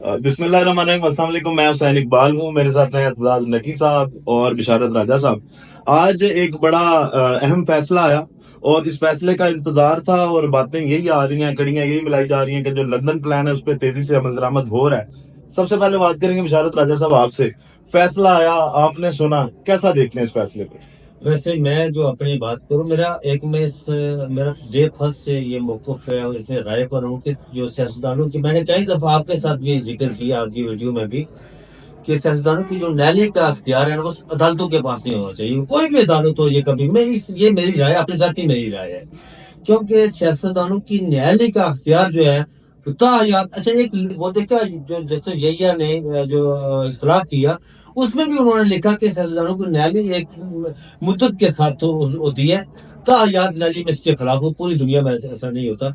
بسم اللہ الرحمن الرحیم، السلام علیکم۔ میں حسین اقبال ہوں، میرے ساتھ ہیں اعتزاز نقی صاحب اور بشارت راجہ صاحب۔ آج ایک بڑا اہم فیصلہ آیا اور اس فیصلے کا انتظار تھا، اور باتیں یہی آ رہی ہیں، کڑیاں یہی ملائی جا رہی ہیں کہ جو لندن پلان ہے اس پہ تیزی سے عمل درآمد ہو رہا ہے۔ سب سے پہلے بات کریں گے بشارت راجہ صاحب آپ سے۔ فیصلہ آیا، آپ نے سنا، کیسا دیکھتے ہیں اس فیصلے کو؟ ویسے میں جو اپنی بات کروں، میرا ڈے فرسٹ سے یہ موقف ہے اور اتنے رائے پر ہوں کہ جو سیاستدانوں کی، میں نے کئی دفعہ آپ کے ساتھ بھی ذکر کیا آپ کی ویڈیو میں بھی، کہ سیاستدانوں کی جو نیلی کا اختیار ہے وہ عدالتوں کے پاس نہیں ہونا چاہیے، کوئی بھی عدالت ہو۔ یہ کبھی یہ میری رائے، اپنی ذاتی میری رائے ہے، کیونکہ سیاستدانوں کی نیالی کا اختیار جو ہے اچھا ایک وہ دیکھا جو جسٹس یحییٰ نے جو اختلاف کیا، اس میں بھی انہوں نے لکھا کہ سیاستدانوں کو نیالی ایک مدت کے ساتھ ہوتی ہے، تاحیات نیالی میں اس کے خلاف ہو۔ پوری دنیا میں ایسا نہیں ہوتا۔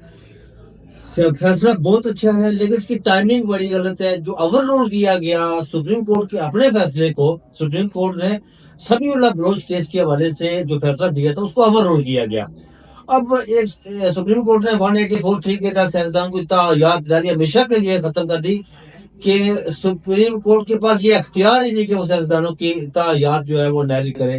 فیصلہ بہت اچھا ہے، لیکن اس کی ٹائمنگ بڑی غلط ہے۔ جو اوور رول کیا گیا سپریم کورٹ کے اپنے فیصلے کو، سپریم کورٹ نے سمیع اللہ بلوچ کیس کے حوالے سے جو فیصلہ دیا تھا اس کو اوور رول کیا گیا۔ اب ایک سپریم کورٹ نے 184(3) کے تحت سیاستدان کو یاد داری ہمیشہ کے لیے ختم کر دی کہ سپریم کورٹ کے پاس یہ اختیار ہی نہیں کہ وہ سیاستدانوں کی یاد جو ہے وہ نیلی کرے۔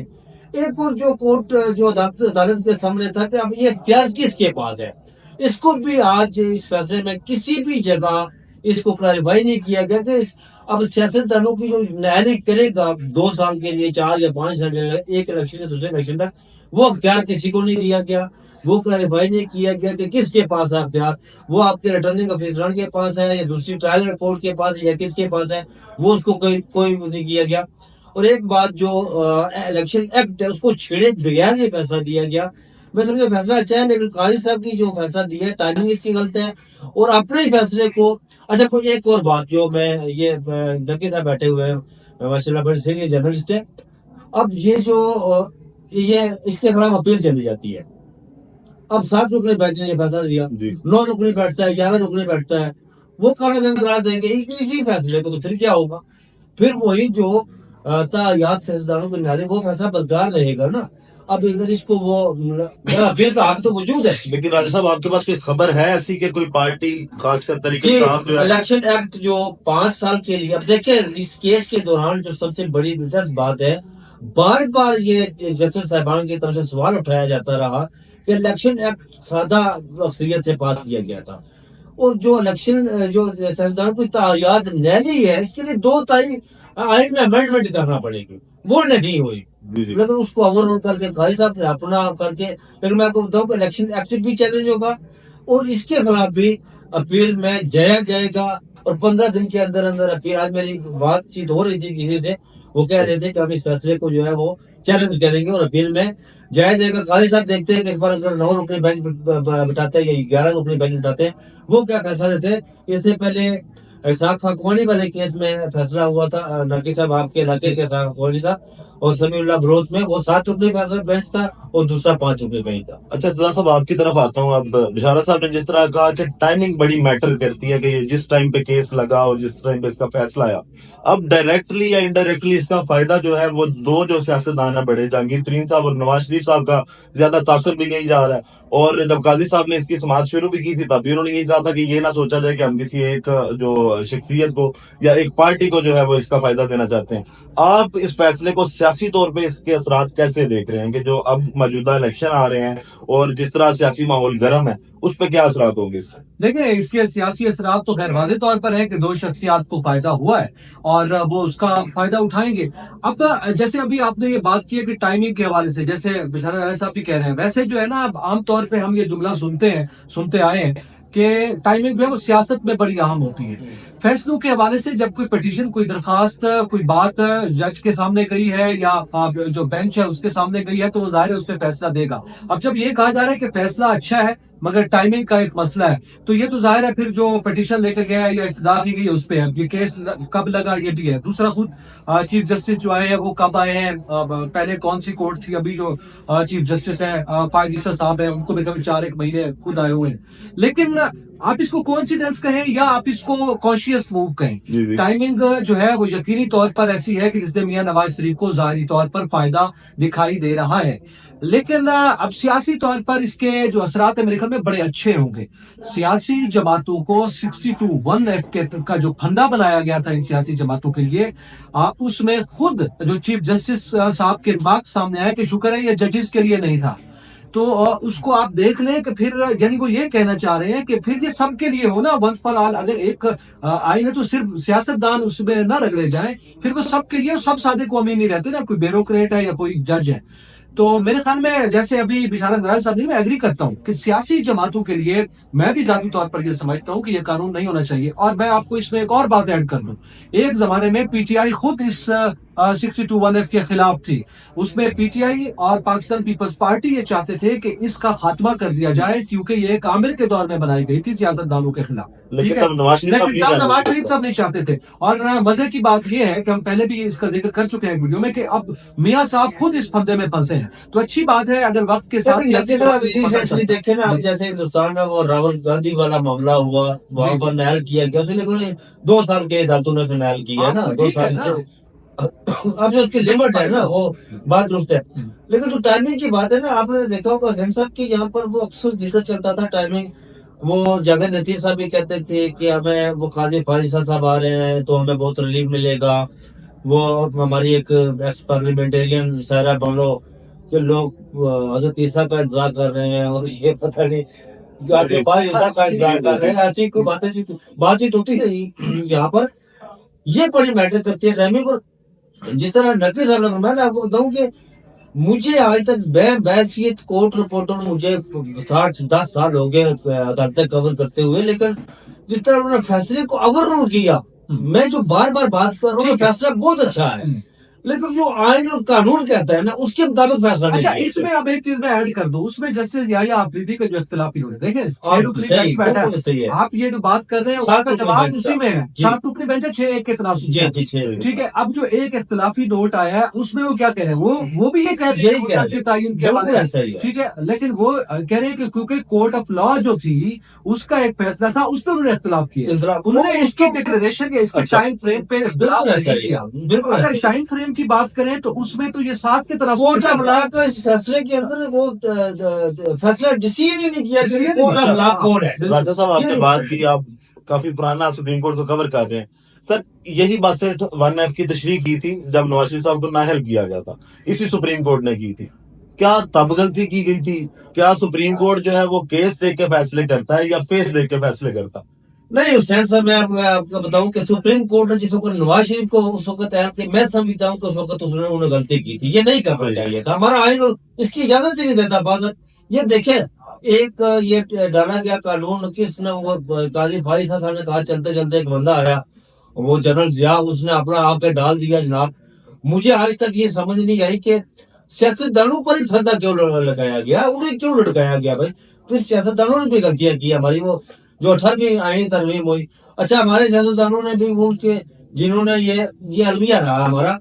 ایک اور جو کورٹ جو عدالت کے سامنے تھا کہ اب یہ اختیار کس کے پاس ہے، اس کو بھی آج اس فیصلے میں کسی بھی جگہ اس کو کلیریفائی نہیں کیا گیا کہ اب سیاستدانوں کی جو نیلی کرے گا 2 سال کے لیے، 4 یا 5 سال کے لیے، ایک الیکشن سے دوسرے الیکشن تک، وہ اختیار کسی کو نہیں دیا گیا۔ وہ کلیریفائی نہیں کیا گیا کہ کس کے پاس ہے اختیار، وہ آپ کے ریٹرننگ آفیسران کے پاس ہے یا دوسری ٹرائل کورٹ کے پاس ہے یا کس کے پاس ہے، وہ اس کو کوئی نہیں کیا گیا۔ اور ایک بات، جو الیکشن ایکٹ ہے اس کو چھیڑے بغیر یہ فیصلہ دیا گیا۔ میں سمجھا فیصلہ اچھا ہے، لیکن قاضی صاحب کی جو فیصلہ دیا ہے ٹائمنگ اس کی غلط ہے، اور اپنے ہی فیصلے کو۔ اچھا کوئی ایک اور بات جو میں یہ نقی صاحب بیٹھے ہوئے ہیں ماشاء اللہ بڑے سینئر جرنلسٹ ہے، اب یہ جو یہ اس کے خلاف اپیل چلی جاتی ہے۔ اب 7 رکنے بیٹھنے نے یہ فیصلہ دیا، 9 رکنے بیٹھتا ہے، 11 رکنے بیٹھتا ہے، وہ قرار دن قرار دیں گے اسی فیصلے کو، تو پھر کیا ہوگا؟ پھر وہی جو یاد سیاستدانوں کے نعرے، وہ فیصلہ برقرار رہے گا نا۔ اب اگر اس کو وہ اپیل کا حق تو موجود ہے۔ لیکن راجہ صاحب آپ کے پاس کوئی خبر ہے ایسی کہ کوئی پارٹی خاص کر طریقہ صاحب جو ہے الیکشن ایکٹ جو 5 سال کے لیے، اب دیکھیں اس کیس کے دوران جو سب سے بڑی دلچسپ بات ہے، بار بار یہ جسٹس صاحبان کی طرف سے سوال اٹھایا جاتا رہا کہ الیکشن ایکٹ سادہ اکثریت سے پاس کیا گیا تھا، اور جو الیکشن جو سیاستدان کو یاد نیلی ہے، اس کے لیے 2 تاریخ آئین میں امینڈمنٹ کرنا پڑے گی، وہ نہیں ہوئی۔ لیکن اس کو اوور رول کر کے قاضی صاحب نے اپنا کر کے، لیکن میں آپ کو بتاؤں کہ الیکشن ایکٹ بھی چیلنج ہوگا اور اس کے خلاف بھی اپیل میں جایا جائے گا، اور 15 دن کے اندر اندر اپیل۔ آج میری بات چیت ہو رہی تھی کسی سے، وہ کہہ رہے تھے کہ ہم اس فیصلے کو جو ہے وہ چیلنج کریں گے اور اپیل میں جایا جائے گا۔ قاضی صاحب دیکھتے ہیں کہ اس بار اگر 9 رکنے بینچ بٹاتے ہیں یا 11 رکنے بینچ بٹاتے ہیں، وہ کیا فیصلہ دیتے ہیں۔ اس سے پہلے اسحاق خاکوانی والے کیس میں فیصلہ ہوا تھا، نقی صاحب آپ کے علاقے کے اسحاق خاکوانی صاحب، اور سمیع اللہ بلوچ میں وہ 7 رکنے فیصلہ بینچ تھا اور دوسرا 5 رکنے بینچ تھا۔ اچھا اعتزاز صاحب آپ کی طرف آتا ہوں۔ اب بشارت صاحب نے جس طرح کہا کہ ٹائمنگ بڑی میٹر کرتی ہے، کہ یہ جس ٹائم پہ کیس لگا اور جس ٹائم پہ اس کا فیصلہ آیا، اب ڈائریکٹلی یا انڈائریکٹلی اس کا فائدہ جو ہے وہ 2 جو سیاستدان ہیں بڑے، جہانگیر ترین صاحب اور نواز شریف صاحب کا زیادہ تاثر بھی نہیں جا رہا ہے۔ اور جب قاضی صاحب نے اس کی سماعت شروع بھی کی تھی تب بھی انہوں نے یہ کہا تھا کہ یہ نہ سوچا جائے کہ ہم کسی ایک جو شخصیت کو یا ایک پارٹی کو جو ہے وہ اس کا فائدہ دینا چاہتے ہیں۔ آپ اس فیصلے کو سیاسی طور پہ اس کے اثرات کیسے دیکھ رہے ہیں کہ جو اب موجودہ الیکشن آ رہے ہیں اور جس طرح سیاسی ماحول گرم ہے، اس پہ کیا اثرات ہوں گے اس سے؟ دیکھیں اس کے سیاسی اثرات تو خیر واضح طور پر ہے کہ 2 شخصیات کو فائدہ ہوا ہے اور وہ اس کا فائدہ اٹھائیں گے۔ اب جیسے ابھی آپ نے یہ بات کی ہے کہ ٹائمنگ کے حوالے سے، جیسے بشارت راجہ صاحب بھی کہہ رہے ہیں، ویسے جو ہے نا اب عام طور پہ ہم یہ جملہ سنتے آئے ہیں کہ ٹائمنگ جو ہے وہ سیاست میں بڑی اہم ہوتی ہے۔ فیصلوں کے حوالے سے جب کوئی پٹیشن، کوئی درخواست، کوئی بات جج کے سامنے گئی ہے یا جو بینچ ہے اس کے سامنے گئی ہے، تو وہ ظاہر ہے اس پہ فیصلہ دے گا۔ اب جب یہ کہا جا رہا ہے کہ فیصلہ اچھا ہے مگر ٹائمنگ کا ایک مسئلہ ہے، تو یہ تو ظاہر ہے پھر جو پٹیشن لے کے گیا ہے یا استدعا کی گئی ہے اس پہ ہے، یہ کیس کب لگا یہ بھی ہے۔ دوسرا خود چیف جسٹس جو آئے ہیں وہ کب آئے ہیں، پہلے کون سی کورٹ تھی، ابھی جو چیف جسٹس ہیں فائز عیسیٰ صاحب ہیں ان کو بھی کبھی 4 ایک مہینے خود آئے ہوئے ہیں۔ لیکن آپ اس کو کوئنسیڈنس کہیں یا آپ اس کو کانشیس موو کہیں. جی جی ٹائمنگ جو ہے وہ یقینی طور پر ایسی ہے کہ جس میں میاں نواز شریف کو ظاہری طور پر فائدہ دکھائی دے رہا ہے، لیکن اب سیاسی طور پر اس کے جو اثرات میرے خیال میں بڑے اچھے ہوں گے. سیاسی جماعتوں کو 62(1)(f) کا جو پھندا بنایا گیا تھا ان سیاسی جماعتوں کے لیے، اس میں خود جو چیف جسٹس صاحب کے ریمارک سامنے آیا کہ شکر ہے یہ ججز کے لیے نہیں تھا. تو اس کو آپ دیکھ لیں کہ پھر یعنی وہ یہ کہنا چاہ رہے ہیں کہ پھر یہ سب کے لیے ہو نا، ون فار آل. اگر ایک آئین ہے تو صرف سیاست دان اس میں نہ رگڑے جائیں، پھر وہ سب کے لیے، سب سادے قومی نہیں رہتے نا، کوئی بیوروکریٹ ہے یا کوئی جج ہے. تو میرے خیال میں جیسے ابھی بشارت راج صاحب نے، میں ایگری کرتا ہوں کہ سیاسی جماعتوں کے لیے میں بھی ذاتی طور پر یہ سمجھتا ہوں کہ یہ قانون نہیں ہونا چاہیے. اور میں آپ کو اس میں ایک اور بات ایڈ کر دوں، ایک زمانے میں پی ٹی آئی خود اس 62(1)(f) کے خلاف تھی. اس میں پی ٹی آئی اور پاکستان پیپلز پارٹی یہ چاہتے تھے کہ اس کا خاتمہ کر دیا جائے، کیونکہ یہ ایک عامر کے دور میں بنائی گئی تھی سیاست دانوں کے خلاف. ٹھیک لیکن ہے، تب نواز شریف صاحب لیکن تب نواز شریف صاحب نہیں چاہتے تھے. اور مزے کی بات یہ ہے کہ ہم پہلے بھی اس کا ذکر کر چکے ہیں ویڈیو میں کہ اب میاں صاحب خود اس پھندے میں پھنسے ہیں. تو اچھی بات ہے اگر وقت کے ساتھ دیکھیں نا، اب جیسے ہندوستان میں وہ راہل گاندھی والا معاملہ ہوا، وہاں پر نہل کیا گیا، اسے لیکن 2 سال کے عدالتوں نے نہل کی ہے نا، 2 سال سے. اب جو اس کی لمٹ ہے نا وہ بات درست ہے. لیکن جو ٹائمنگ کی بات ہے نا، آپ نے دیکھا ہوگا حسین صاحب کی یہاں پر وہ اکثر ذکر چلتا تھا ٹائمنگ. وہ جاوید لطیف صاحب بھی کہتے تھے کہ ہمیں وہ قاضی فائزہ صاحب آ رہے ہیں تو ہمیں بہت ریلیف ملے گا. وہ ہماری ایک ایکس پارلیمنٹیرین سائرہ بنو کہ لوگ حضرت عیسیٰ کا انتظار کر رہے ہیں اور یہ پتہ نہیں عیسیٰ کا انتظار کر رہے ہیں. ایسی کوئی بات چیت ہوتی رہی یہاں پر. یہ بڑی میٹر کرتی ہے ٹائمنگ. اور جس طرح نقی صاحب نے میں آپ کو بتاؤں کہ مجھے آج تک بحیثیت کورٹ رپورٹر مجھے 10 سال ہو گئے عدالتیں کور کرتے ہوئے، لیکن جس طرح انہوں نے فیصلے کو اوور رول کیا، میں جو بار بار بات کر رہا ہوں فیصلہ بہت اچھا ہے، لیکن جو آئین اور قانون کہتا ہے نا اس کے مطابق فیصلہ نہیں. اچھا، اس میں اب ایک چیز میں ایڈ کر دوں، اس میں جسٹس یحییٰ آفریدی کا جو اختلافی ہو رہا ہے، دیکھیں آپ یہ جو بات کر رہے ہیں اس کا جواب اسی میں ہے. 7 ٹکڑی بینچ ہے، 6-1 کے تناسب. ٹھیک ہے، اب جو ایک اختلافی نوٹ آیا ہے اس میں وہ کیا کہہ رہے ہیں، وہ بھی یہ کہہ رہے ہیں کہ تعین کے حوالے سے. ٹھیک ہے، لیکن وہ کہہ رہے ہیں کہ کیونکہ کورٹ آف لا جو تھی اس کا ایک فیصلہ تھا، اس پہ انہوں نے اختلاف کیا. انہوں نے اس کی ڈکلریشن یا اس کے ٹائم فریم پہ اختلاف نہیں کیا. اگر ٹائم فریم کی بات کریں تو اس میں تو یہ 7 کے طرف کورٹ آف لا کا اس فیصلے کے اندر وہ فیصلہ ڈیسیژن ہی نہیں کیا کہ کورٹ آف لا کون ہے. راجہ صاحب آپ نے بات کی، آپ کافی پرانا سپریم کورٹ کو کور کر رہے ہیں. سر یہی بات 1F کی تشریح کی تھی جب نواز شریف صاحب کو نااہل کیا گیا تھا، اسی سپریم کورٹ نے کی تھی. کیا تب غلطی کی گئی تھی؟ کیا سپریم کورٹ جو ہے وہ کیس دیکھ کے فیصلے کرتا ہے یا فیس دیکھ کے فیصلے کرتا؟ نہیں حسین صاحب، میں آپ کو بتاؤں کہ سپریم کورٹ نے جس وقت نواز شریف کو اس وقت تیار کیا، میں سمجھتا ہوں کہ اس وقت انہوں نے غلطی کی تھی. یہ نہیں کرنا چاہیے تھا، ہمارا آئین اس کی اجازت ہی نہیں دیتا. بعض یہ دیکھیں، ایک یہ ڈالا گیا قانون، کس نے وہ قاضی فائزہ صاحب نے کہا چلتے چلتے ایک بندہ آیا، وہ جنرل ضیاء، اس نے اپنا آ کے ڈال دیا. جناب مجھے آج تک یہ سمجھ نہیں آئی کہ سیاستدانوں پر ہی پھندا کیوں لگایا گیا، انہیں کیوں لٹکایا گیا. بھائی پھر سیاستدانوں نے بھی غلطیاں کی ہماری، وہ جو 18ویں آئینی ترمیم ہوئی. اچھا ہمارے سیاستدانوں نے بھی وہ کہ جنہوں نے یہ المیہ رہا ہمارا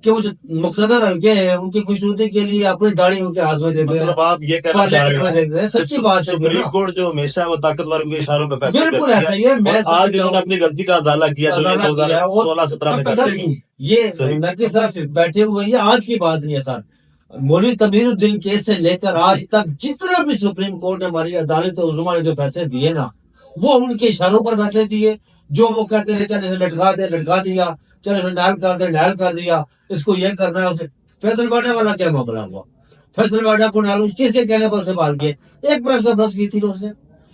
کہ وہ مقتدر حلقے ہیں ان کی خوشنودی کے لیے اپنی داڑھی ان کے ہاتھ میں دیتے ہیں. آپ یہ کہنا چاہ رہے ہیں سچی بات ہے، سپریم کورٹ جو ہمیشہ وہ طاقتوروں کے اشاروں پہ فیصلہ بالکل ایسا ہی ہے. میں آج انہوں نے اپنی غلطی کا ازالہ کیا جو 2016-17 میں کرتے ہیں. یہ نقی صاحب بیٹھے ہوئے یہ آج کی بات نہیں ہے سر. مولوی تمیر الدین کیس سے لے کر آج تک جتنا بھی سپریم کورٹ نے ہماری عدالت عظمیٰ نے جو فیصلے دیے نا، وہ ان کے اشاروں پر فیصلے دیے. جو وہ کہتے ہیں چلے اسے لٹکا دیا، چلے اسے نہل کر دیا، اس کو یہ کرنا ہے اسے. فیصل واڈا والا کیا معاملہ ہوا؟ فیصل واڈا کو نال کس کے کہنے پر اسے بال کیے؟ ایک پریس کا برس کی تھی اس نے،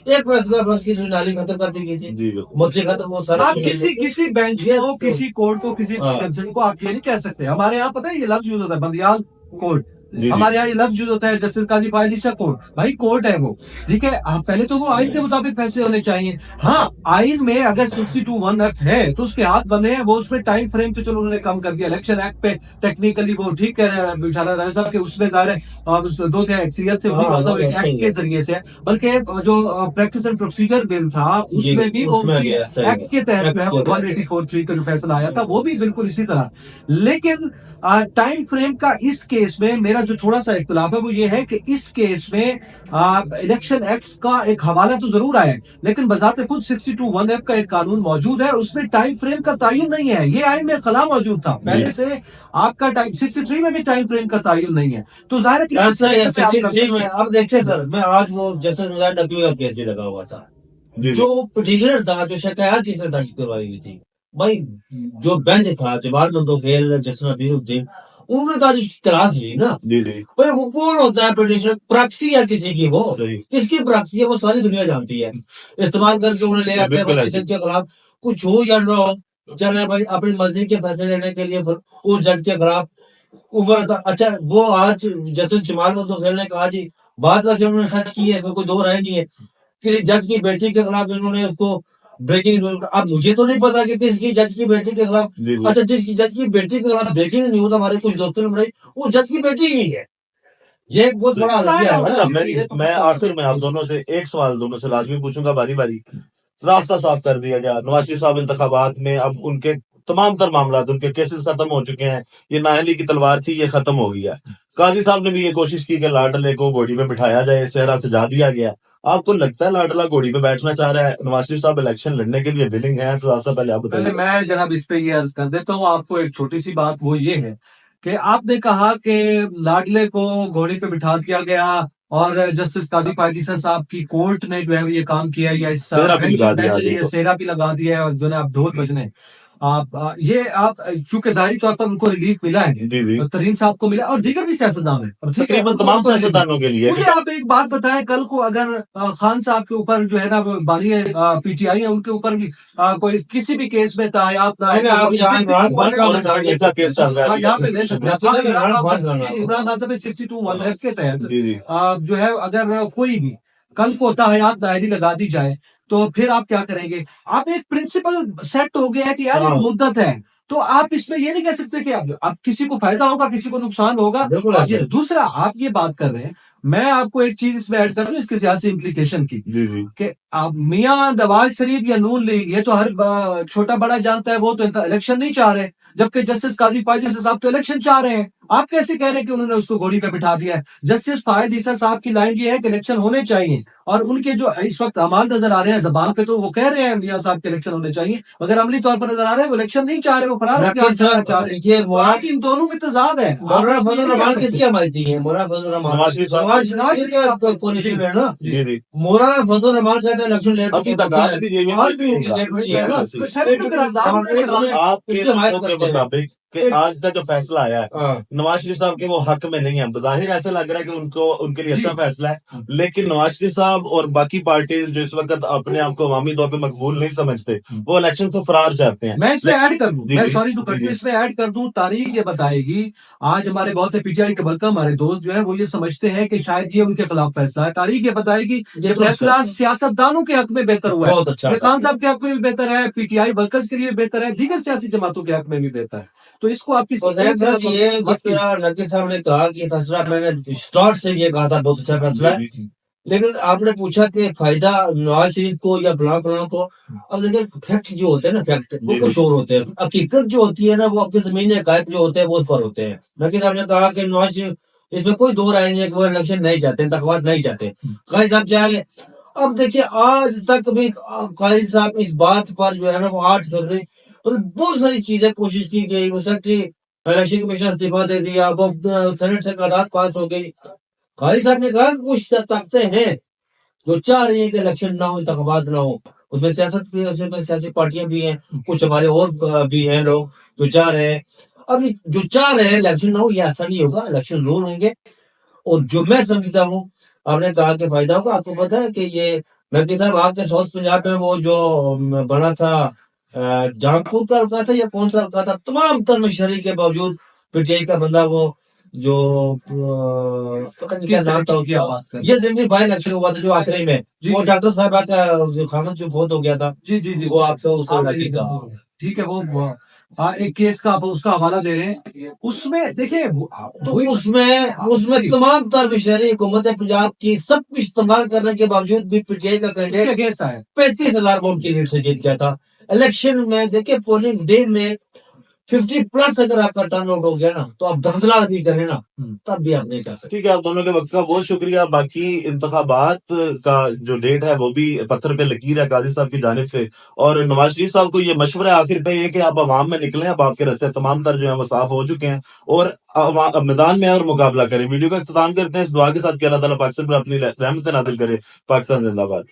ایک پریس کا برس کی تھی، نالی ختم کر دی گئی تھی، مچھلی ختم. وہ سارا کسی بینچ کو، کسی کورٹ کو، کسی کنسل کو آپ یہ نہیں کہہ سکتے. ہمارے یہاں پتہ ہے یہ لفظ یوز ہوتا ہے بندیال کورٹ، ہمارے یہاں یہ لفظ یوز ہوتا ہے جسٹس قاضی فائزہ کورٹ. بھائی کورٹ ہے وہ، ٹھیک ہے. پہلے تو وہ آئین کے مطابق فیصلے ہونے چاہیے. ہاں آئین میں اگر 62(1)(f) ہے تو اس کے ہاتھ بندے ہیں. وہ اس میں ٹائم فریم تو چلو انہوں نے کم کر دیا. الیکشن ایکٹ پہ ٹیکنیکلی وہ ٹھیک کہہ رہے ہیں بشارت راج صاحب کہ اس میں ظاہر ہے 2 اکثریت سے ایکٹ کے ذریعے سے، بلکہ جو پریکٹس اینڈ پروسیجر بل تھا اس میں بھی ایکٹ کے تحت جو ہے 184(3) کا جو فیصلہ آیا تھا وہ بھی بالکل اسی طرح. لیکن ٹائم فریم کا اس کیس میں میرا میرا جو تھوڑا سا اختلاف ہے وہ یہ ہے کہ اس کیس میں الیکشن ایکٹس کا ایک حوالہ تو ضرور آیا ہے، لیکن بذات خود 62(1)F کا ایک قانون موجود ہے، اس میں ٹائم فریم کا تعین نہیں ہے. یہ آئین میں خلا موجود تھا پہلے سے، آپ کا 63 میں بھی ٹائم فریم کا تعین نہیں ہے. تو ظاہر ہے کہ ایسا ہے 63 میں. اب دیکھیں سر، میں آج وہ جسٹس مظاہر نقوی کا کیس بھی لگا ہوا تھا، جو پٹیشنر تھا، جو شکایات جس نے درج کروائی ہوئی تھی، بھائی جو بینچ تھا، جمال مندوخیل، جسٹس نبیل الدین، انہوں نے تو کلاس لی نا. بھائی وہ کون ہوتا ہے پٹیشنر؟ پراکسی ہے کسی کی، وہ کس کی پراکسی ہے وہ ساری دنیا جانتی ہے. استعمال کر کے انہیں لے آتے ہیں پٹیشن کے خلاف، کچھ ہو یا نہ ہو، چلے بھائی اپنی مرضی کے فیصلے لینے کے لیے اس جج کے خلاف عمر تھا. اچھا وہ آج جسٹس جمال مندوخیل نے کہا جی، بات ویسے انہوں نے سچ کی ہے، اس میں کوئی دو رائے نہیں ہے، کسی جج کی بیٹی کے خلاف انہوں نے اس کو بریکنگ نیوز. اب مجھے تو نہیں پتا کہ کس کی جج کی بیٹی کے خلاف. اچھا جس کی جج کی بیٹی کے خلاف بریکنگ نیوز ہمارے کچھ دوستوں نے بنائی، وہ جج کی بیٹی ہی نہیں ہے. یہ ایک بہت بڑا اچھا میں آخر میں آپ دونوں سے ایک سوال دونوں سے لازمی پوچھوں گا باری باری. راستہ صاف کر دیا گیا، نواز شریف صاحب انتخابات میں، اب ان کے تمام تر معاملات، ان کے کیسز ختم ہو چکے ہیں. یہ نااہلی کی تلوار تھی، یہ ختم ہو گیا. قاضی صاحب نے بھی یہ کوشش کی کہ لاڈلے کو گھوڑی پہ بٹھایا جائے، صحرا سجا دیا گیا. آپ کو لگتا ہے لاڈلا گھوڑی پہ بیٹھنا چاہ رہا ہے؟ نواز شریف صاحب الیکشن لڑنے کے لیے ولنگ ہیں؟ تو سب پہلے آپ پہلے بتائیے. میں جناب اس پہ یہ عرض کر دیتا ہوں آپ کو ایک چھوٹی سی بات، وہ یہ ہے کہ آپ نے کہا کہ لاڈلے کو گھوڑے پہ بٹھا دیا گیا اور جسٹس قاضی پائیزیسا صاحب کی کورٹ نے جو ہے یہ کام کیا، یا اس سہرا بھی لگا دیا بینچ نے یہ سہرا بھی لگا دیا ہے، اور جو ہے آپ ڈھول بجنے. آپ چونکہ ظاہری طور پر ان کو ریلیف ملا ہے، جی ترین صاحب کو ملا، اور دیگر بھی سیاستدان ہیں، تقریباً تمام سیاستدانوں کے لیے. مجھے آپ ایک بات بتائیں، کل کو اگر خان صاحب کے اوپر جو ہے نا بانی پی ٹی آئی ہے، ان کے اوپر بھی کوئی کسی بھی کیس میں تاحیات کیس چل رہا ہے یہاں پہ لے سکتے ہیں عمران خان صاحب 62(1)F کے تحت جو ہے اگر کوئی بھی کل کو تاحیات دائری لگا دی جائے تو پھر آپ کیا کریں گے؟ آپ ایک پرنسپل سیٹ ہو گیا ہے کہ یار ایک مدت ہے، تو آپ اس میں یہ نہیں کہہ سکتے کہ اب کسی کو فائدہ ہوگا کسی کو نقصان ہوگا. دوسرا آپ یہ بات کر رہے ہیں، میں آپ کو ایک چیز اس میں ایڈ کر رہا ہوں اس کے سیاسی امپلیکیشن کی، کہ اب میاں نواز شریف یا نون لیگ یہ تو ہر چھوٹا بڑا جانتا ہے، وہ تو الیکشن نہیں چاہ رہے، جبکہ جسٹس قاضی فائز عیسیٰ صاحب تو الیکشن چاہ رہے ہیں. آپ کیسے کہہ رہے ہیں کہ انہوں نے اس کو گھوڑی پہ بٹھا دیا ہے؟ جسٹس فائز عیسیٰ صاحب کی لائن یہ ہے کہ الیکشن ہونے چاہیے، اور ان کے جو اس وقت اعمال نظر آ رہے ہیں زبان پہ تو وہ کہہ رہے ہیں میاں صاحب کے الیکشن ہونے چاہیے، مگر عملی طور پر نظر آ رہا ہے وہ الیکشن نہیں چاہ رہے، وہ فرار چاہ رہے ہیں. ان دونوں میں تضاد ہے. مولانا فضل الرحمان کس کی حمایتی ہے؟ مولانا فضل الرحمان نواز شریف صاحب. مولانا فضل الرحمان کہتے ہیں الیکشن لیٹ آپ کے مطابق کہ آج کا جو فیصلہ آیا ہے نواز شریف صاحب کے وہ حق میں نہیں ہے. بظاہر ایسا لگ رہا ہے کہ ان کے لیے اچھا فیصلہ ہے، لیکن نواز شریف صاحب اور باقی پارٹیز جو اس وقت اپنے آپ کو عوامی طور پہ مقبول نہیں سمجھتے، وہ الیکشن سے فرار چاہتے ہیں. میں اس میں ایڈ کر دوں، میں سوری تو اس میں ایڈ کر دوں، تاریخ یہ بتائے گی. آج ہمارے بہت سے پی ٹی آئی کے بلکہ ہمارے دوست جو ہیں وہ یہ سمجھتے ہیں کہ شاید یہ ان کے خلاف فیصلہ ہے. تاریخ یہ بتائے گی یہ فیصلہ سیاستدانوں کے حق میں بہتر ہوا ہے، خان صاحب کے حق میں بھی بہتر ہے، پی ٹی آئی ورکرز کے لیے بہتر ہے، دیگر سیاسی جماعتوں کے حق میں بھی بہتر ہے. تو اس کو آپ کی یہ جس طرح نقی صاحب نے کہا کہ فیصلہ، میں نے اسٹارٹ سے یہ کہا تھا بہت اچھا فیصلہ ہے، لیکن آپ نے پوچھا کہ فائدہ نواز شریف کو یا فلاں فلاں کو. اب دیکھیں فیکٹ جو ہوتے ہیں نا، فیکٹ وہ کچھ اور ہوتے ہیں، حقیقت جو ہوتی ہے نا وہ آپ کے زمینی حقائق جو ہوتے ہیں وہ اس پر ہوتے ہیں. نقی صاحب نے کہا کہ نواز شریف، اس میں کوئی دو رائے نہیں ہے کہ وہ الیکشن نہیں چاہتے، انتخابات نہیں چاہتے، قاضی صاحب چاہ گے. اب دیکھیے آج تک بھی قاضی صاحب اس بات پر جو ہے نا وہ 8 فروری بہت ساری چیزیں کوشش کی گئی، وہ سیکٹری الیکشن کمیشن استعفیٰ دے دیا، وہ سینٹ سے قرارداد پاس ہو گئی. قاضی صاحب نے کہا کچھ طاقتیں ہیں جو چاہ رہی ہیں کہ الیکشن نہ ہو، انتخابات نہ ہو. اس میں سیاست بھی، اس میں سیاسی پارٹیاں بھی ہیں، کچھ ہمارے اور بھی ہیں لوگ جو چاہ رہے ہیں. اب جو چاہ رہے ہیں الیکشن نہ ہو، یہ ایسا نہیں ہوگا، الیکشن ضرور ہوں گے. اور جو میں سمجھتا ہوں، آپ نے کہا کہ فائدہ ہوگا. آپ کو پتا ہے کہ یہ نقی صاحب آپ کے ساؤتھ پنجاب میں وہ جو بنا تھا جہاں پور کا رکا تھا یا کون سا رکا تھا، تمام تر مشہری کے باوجود پی ٹی آئی کا بندہ وہ جو پتہ نہیں کیا نام تھا، یہ ضمنی بائی الیکشن ہوا تھا جو آخری میں، وہ ڈاکٹر صاحب کا جو خامد جو فوت ہو گیا تھا، وہ آپ سے ٹھیک ہے. وہ ایک کیس کا آپ اس کا حوالہ دے رہے ہیں، اس میں دیکھیں اس میں تمام تر مشہری حکومت پنجاب کی سب کچھ استعمال کرنے کے باوجود بھی پی ٹی آئی کا کینڈیڈیٹ 35,000 ووٹ کی لیڈ سے جیت گیا تھا. الیکشن میں دیکھیں پولنگ ڈے میں 50+ اگر آپ کا ٹرن آؤٹ ہو گیا نا تو آپ دھندلا بھی کریں نا تب بھی آپ نہیں کر سکتے. ٹھیک ہے، آپ دونوں کے وقت کا بہت شکریہ. باقی انتخابات کا جو ڈیٹ ہے وہ بھی پتھر پہ لکیر ہے قاضی صاحب کی جانب سے، اور نواز شریف صاحب کو یہ مشورہ ہے آخر پہ یہ کہ آپ عوام میں نکلیں. اب آپ کے راستے تمام تر جو ہیں وہ صاف ہو چکے ہیں اور میدان میں اور مقابلہ کریں. ویڈیو کا اختتام کرتے ہیں اس دعا کے ساتھ کہ اللہ تعالیٰ پاکستان پر اپنی رحمت نازل کرے. پاکستان زندہ باد.